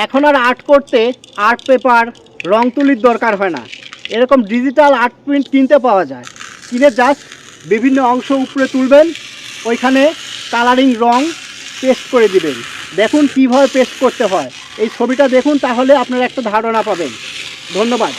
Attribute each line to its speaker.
Speaker 1: এখন আর আর্ট করতে art paper, রং তুলির দরকার হয় না। এরকম ডিজিটাল আর্ট প্রিন্ট কিনতে পাওয়া যায়। কিনে জাস্ট বিভিন্ন অংশ উপরে তুলবেন, ওইখানে কালারিং রং পেস্ট করে দিবেন। দেখুন কীভাবে পেস্ট করতে হয়, এই ছবিটা দেখুন, তাহলে আপনারা একটা ধারণা পাবেন। ধন্যবাদ।